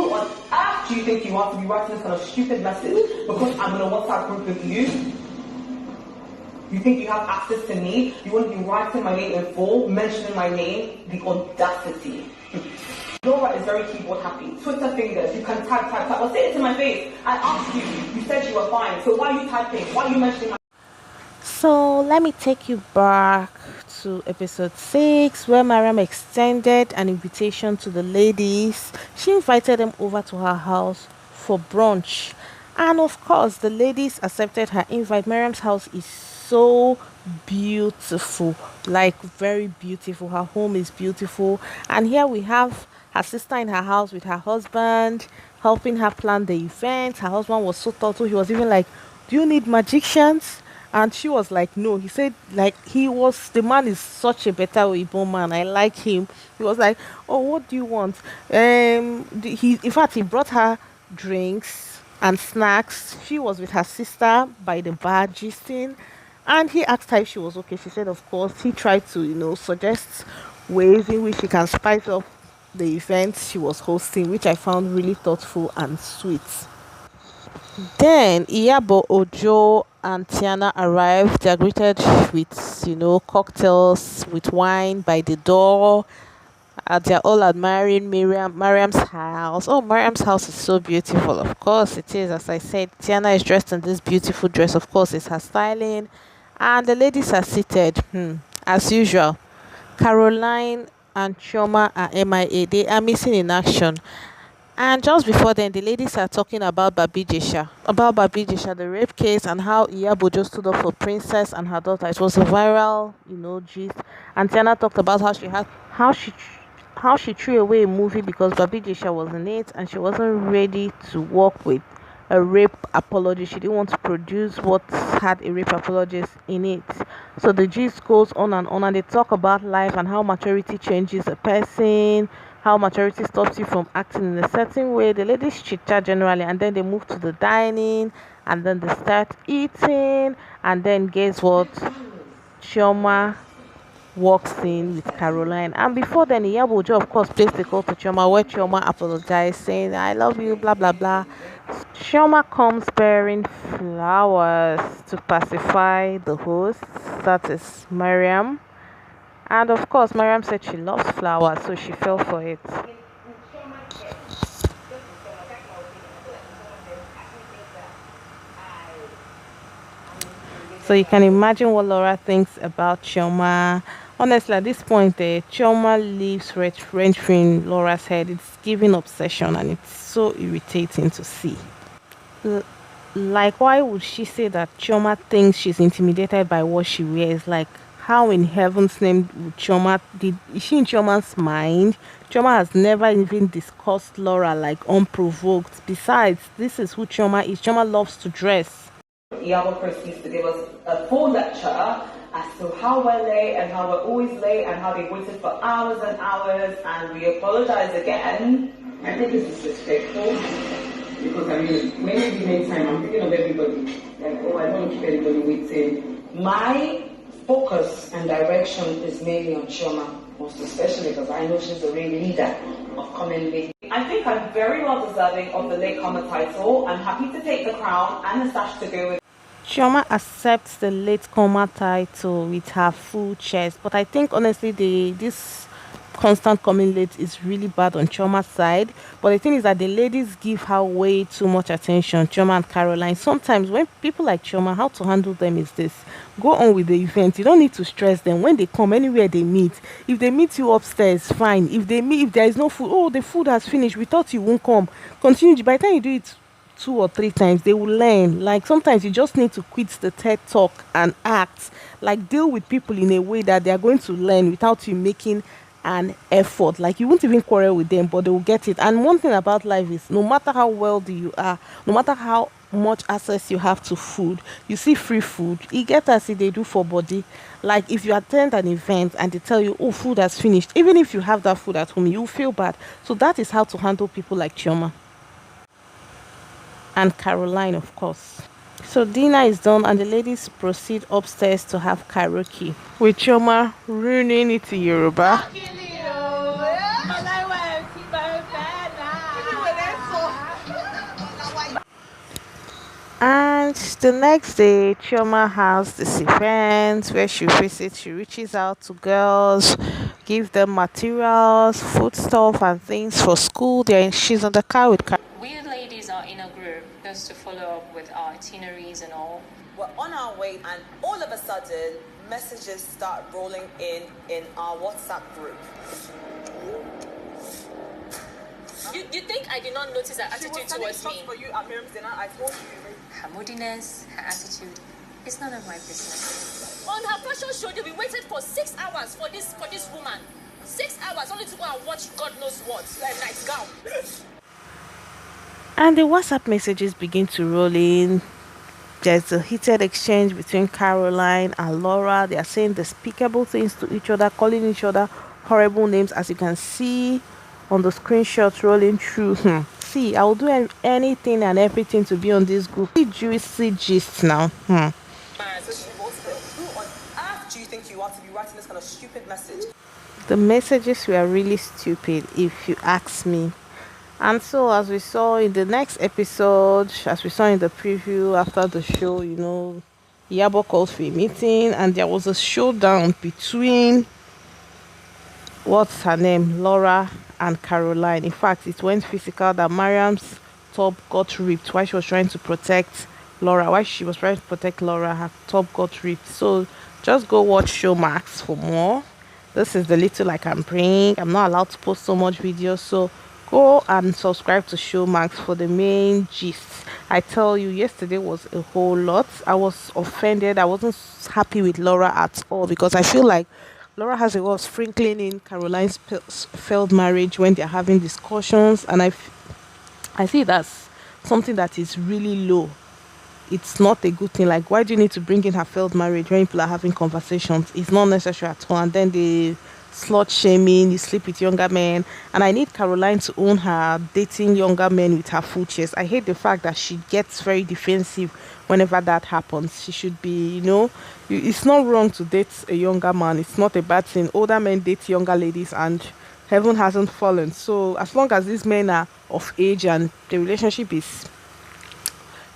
Who on earth do you think you are to be writing this kind of stupid message because I'm in a WhatsApp group with you? You think you have access to me? You want to be writing my name in full, mentioning my name? The audacity. Laura is very keyboard happy. Twitter fingers, you can type. Well, say it to my face. I asked you. You said you were fine. So why are you typing? Why are you mentioning my... So let me take you back to episode 6 where Mariam extended an invitation to the ladies. She invited them over to her house for brunch. And of course, the ladies accepted her invite. Mariam's house is so beautiful, like very beautiful. Her home is beautiful. And here we have her sister in her house with her husband helping her plan the event. Her husband was so thoughtful. He was even like, do you need magicians? And she was like, no. He said, like, the man is such a better Igbo man. I like him. He was like, oh, what do you want? In fact, he brought her drinks and snacks. She was with her sister by the bar gisting. And he asked her if she was okay. She said, of course. He tried to, suggest ways in which she can spice up the event she was hosting, which I found really thoughtful and sweet. Then Iyabo Ojo and Tiana arrived. They are greeted with, cocktails with wine by the door. They're all admiring Mariam's house. Oh, Mariam's house is so beautiful. Of course it is. As I said, Tiana is dressed in this beautiful dress. Of course, it's her styling. And the ladies are seated, as usual. Caroline and Chioma are MIA. They are missing in action. And just before then, the ladies are talking about Babi Jesha, the rape case, and how Iyabo just stood up for Princess and her daughter. It was a viral, gist. And Tiana talked about how she threw away a movie because Babi Jesha was in it, and she wasn't ready to work with a rape apology. She didn't want to produce what had a rape apologist in it. So the gist goes on, and they talk about life and how maturity changes a person, how maturity stops you from acting in a certain way. The ladies chit chat generally, and then they move to the dining, and then they start eating, and then guess what? Chioma walks in with Caroline, and before then, Iyabojo of course placed the call to Chioma, where Chioma apologized, saying, "I love you," blah blah blah. Chioma comes bearing flowers to pacify the host, that is Mariam. And of course, Mariam said she loves flowers, so she fell for it. So you can imagine what Laura thinks about Chioma. Honestly, at this point, Chioma lives rent-free in Laura's head. It's giving obsession, and it's so irritating to see. Like, why would she say that Chioma thinks she's intimidated by what she wears? Like, how in heaven's name would is she in Chioma's mind? Chioma has never even discussed Laura like unprovoked. Besides, this is who Chioma is. Chioma loves to dress. Iyabo proceeds to give us a full lecture as to how we're late and how we're always late and how they waited for hours and hours, and we apologize again. I think it's disrespectful because when we make time, I'm thinking of everybody. Like, oh, I don't want to keep anybody waiting. My focus and direction is mainly on Chioma, most especially because I know she's the real leader of Coming Late. I think I'm very well deserving of the latecomer title. I'm happy to take the crown and the sash to go with. Chioma accepts the latecomer title with her full chest, but I think honestly this constant coming late is really bad on Chioma's side. But the thing is that the ladies give her way too much attention, Chioma and Caroline. Sometimes when people like Chioma, how to handle them is this: go on with the event. You don't need to stress them. When they come anywhere they meet, if they meet you upstairs, fine. If there is no food, oh, the food has finished, we thought you won't come, continue. By the time you do it 2 or 3 times, they will learn. Like, sometimes you just need to quit the TED talk and act. Like, deal with people in a way that they are going to learn without you making an effort. Like, you won't even quarrel with them, but they will get it. And one thing about life is, no matter how wealthy you are, no matter how much access you have to food, you see free food, you get as they do for body. Like, if you attend an event and they tell you, oh, food has finished, even if you have that food at home, you feel bad. So that is how to handle people like Chioma and Caroline, of course. So dinner is done and the ladies proceed upstairs to have karaoke, with Chioma ruining it in Yoruba. The next day, Chioma has this event where she visits, she reaches out to girls, give them materials, foodstuff, and things for school. She's on the car with We ladies are in a group just to follow up with our itineraries and all. We're on our way, and all of a sudden, messages start rolling in our WhatsApp group. You think I did not notice her attitude towards me? For you at Mariam's dinner, I told you. Her moodiness, her attitude, it's none of my business. On her fashion show, we waited for 6 hours for this woman. 6 hours only to go and watch God knows what, like nightgown. and the WhatsApp messages begin to roll in. There's a heated exchange between Caroline and Laura. They are saying despicable things to each other, calling each other horrible names, as you can see on the screenshots rolling through. See, I will do anything and everything to be on this group. Juicy gist now. So she wrote them. Who on earth do you think you are to be writing this kind of stupid message? The messages were really stupid, if you ask me. And so, as we saw in the next episode, as we saw in the preview after the show, Yabo called for a meeting, and there was a showdown between what's her name, Laura and Caroline. In fact, it went physical. That Mariam's top got ripped while she was trying to protect Laura. While she was trying to protect Laura, her top got ripped. So just go watch Showmax for more. This is the little I can bring. I'm not allowed to post so much videos, so go and subscribe to Showmax for the main gist. I tell you, yesterday was a whole lot. I was offended. I wasn't happy with Laura at all, because I feel like Laura has a way of sprinkling in Caroline's failed marriage when they're having discussions, and I see that's something that is really low. It's not a good thing. Like, why do you need to bring in her failed marriage when people are having conversations? It's not necessary at all. And then the slut shaming, you sleep with younger men. And I need Caroline to own her dating younger men with her full chest. I hate the fact that she gets very defensive whenever that happens. She should be, it's not wrong to date a younger man. It's not a bad thing. Older men date younger ladies, and heaven hasn't fallen. So as long as these men are of age and the relationship is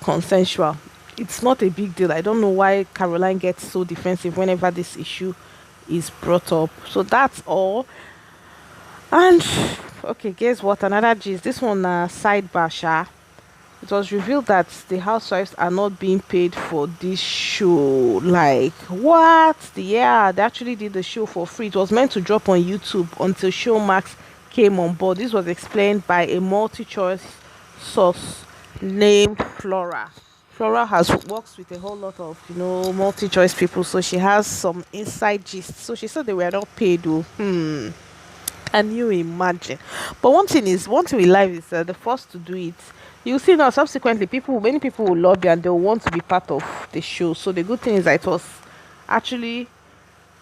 consensual, it's not a big deal. I don't know why Caroline gets so defensive whenever this issue is brought up. So that's all. And okay, guess what, another gist. This one, sidebar sha. It was revealed that the housewives are not being paid for this show. Like, what? Yeah, they actually did the show for free. It was meant to drop on YouTube until Showmax came on board. This was explained by a multi-choice source named Flora. Flora works with a whole lot of multi-choice people, so she has some inside gist. So she said they were not paid. Can you imagine? But one thing we live is the first to do it. You see now, subsequently, many people will lobby and they'll want to be part of the show. So the good thing is that it was actually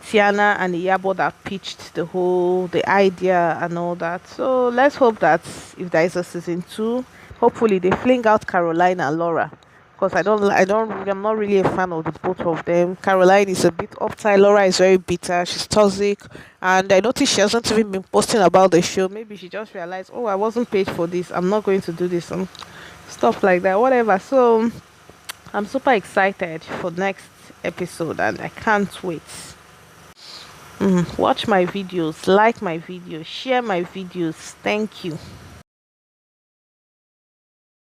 Tiana and Iyabo that pitched the idea and all that. So let's hope that if there is a season 2, hopefully they fling out Caroline and Laura, because I'm not really a fan of the both of them. Caroline is a bit uptight. Laura is very bitter. She's toxic, and I noticed she hasn't even been posting about the show. Maybe she just realized, oh, I wasn't paid for this, I'm not going to do this, and stuff like that, whatever. So I'm super excited for next episode, and I can't wait. Watch my videos, like my videos, share my videos. Thank you.